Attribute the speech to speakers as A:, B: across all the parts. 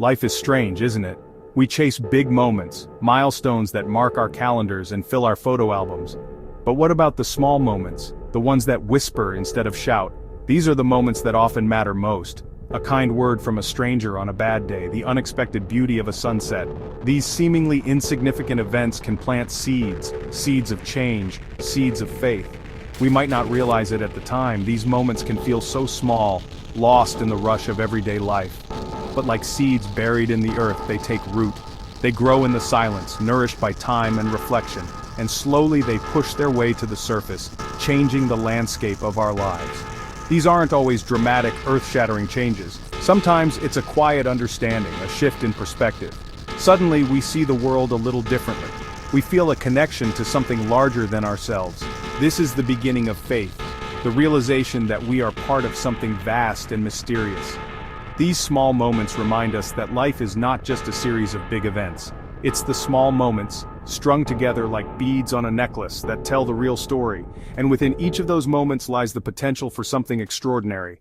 A: Life is strange, isn't it? We chase big moments, milestones that mark our calendars and fill our photo albums. But what about the small moments, the ones that whisper instead of shout? These are the moments that often matter most. A kind word from a stranger on a bad day, the unexpected beauty of a sunset. These seemingly insignificant events can plant seeds, seeds of change, seeds of faith. We might not realize it at the time, these moments can feel so small, lost in the rush of everyday life. But like seeds buried in the earth, they take root. They grow in the silence, nourished by time and reflection, and slowly they push their way to the surface, changing the landscape of our lives. These aren't always dramatic, earth-shattering changes. Sometimes it's a quiet understanding, a shift in perspective. Suddenly we see the world a little differently. We feel a connection to something larger than ourselves. This is the beginning of faith, the realization that we are part of something vast and mysterious. These small moments remind us that life is not just a series of big events. It's the small moments, strung together like beads on a necklace, that tell the real story, and within each of those moments lies the potential for something extraordinary.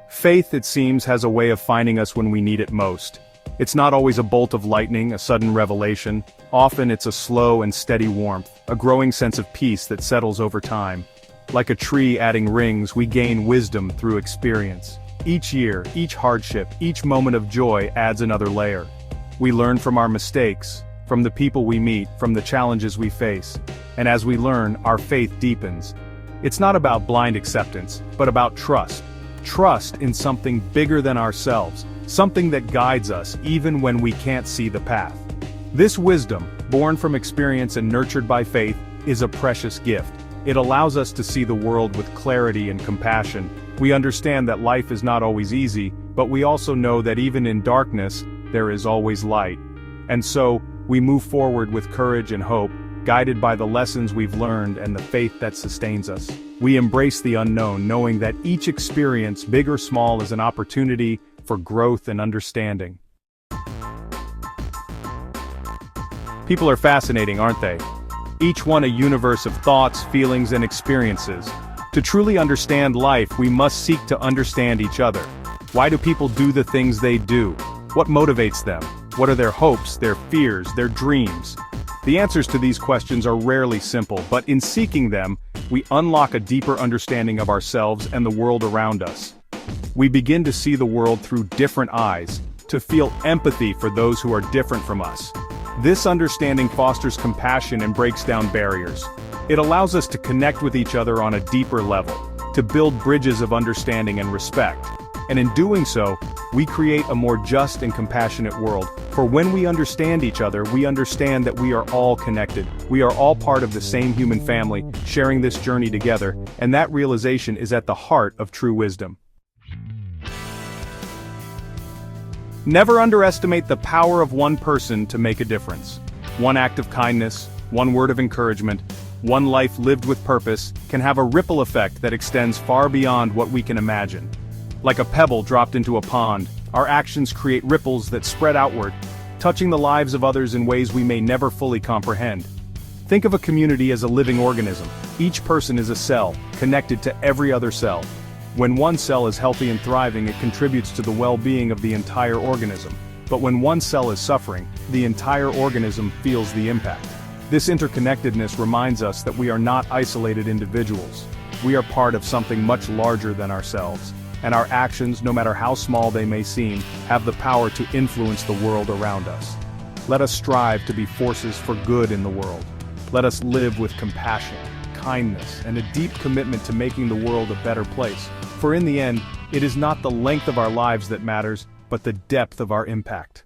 A: Faith, it seems, has a way of finding us when we need it most. It's not always a bolt of lightning, a sudden revelation. Often it's a slow and steady warmth, a growing sense of peace that settles over time. Like a tree adding rings, we gain wisdom through experience. Each year, each hardship, each moment of joy adds another layer. We learn from our mistakes, from the people we meet, from the challenges we face. And as we learn, our faith deepens. It's not about blind acceptance, but about trust. Trust in something bigger than ourselves, something that guides us even when we can't see the path. This wisdom, born from experience and nurtured by faith, is a precious gift. It allows us to see the world with clarity and compassion. We understand that life is not always easy, but we also know that even in darkness, there is always light. And so, we move forward with courage and hope, guided by the lessons we've learned and the faith that sustains us. We embrace the unknown, knowing that each experience, big or small, is an opportunity for growth and understanding. People are fascinating, aren't they? Each one a universe of thoughts, feelings, and experiences. To truly understand life, we must seek to understand each other. Why do people do the things they do? What motivates them? What are their hopes, their fears, their dreams? The answers to these questions are rarely simple, but in seeking them, we unlock a deeper understanding of ourselves and the world around us. We begin to see the world through different eyes, to feel empathy for those who are different from us. This understanding fosters compassion and breaks down barriers. It allows us to connect with each other on a deeper level, to build bridges of understanding and respect. And in doing so, we create a more just and compassionate world. For when we understand each other, we understand that we are all connected. We are all part of the same human family, sharing this journey together, and that realization is at the heart of true wisdom. Never underestimate the power of one person to make a difference. One act of kindness, one word of encouragement, one life lived with purpose, can have a ripple effect that extends far beyond what we can imagine. Like a pebble dropped into a pond, our actions create ripples that spread outward, touching the lives of others in ways we may never fully comprehend. Think of a community as a living organism. Each person is a cell, connected to every other cell. When one cell is healthy and thriving, it contributes to the well-being of the entire organism. But when one cell is suffering, the entire organism feels the impact. This interconnectedness reminds us that we are not isolated individuals. We are part of something much larger than ourselves. And our actions, no matter how small they may seem, have the power to influence the world around us. Let us strive to be forces for good in the world. Let us live with compassion, kindness, and a deep commitment to making the world a better place. For in the end, it is not the length of our lives that matters, but the depth of our impact.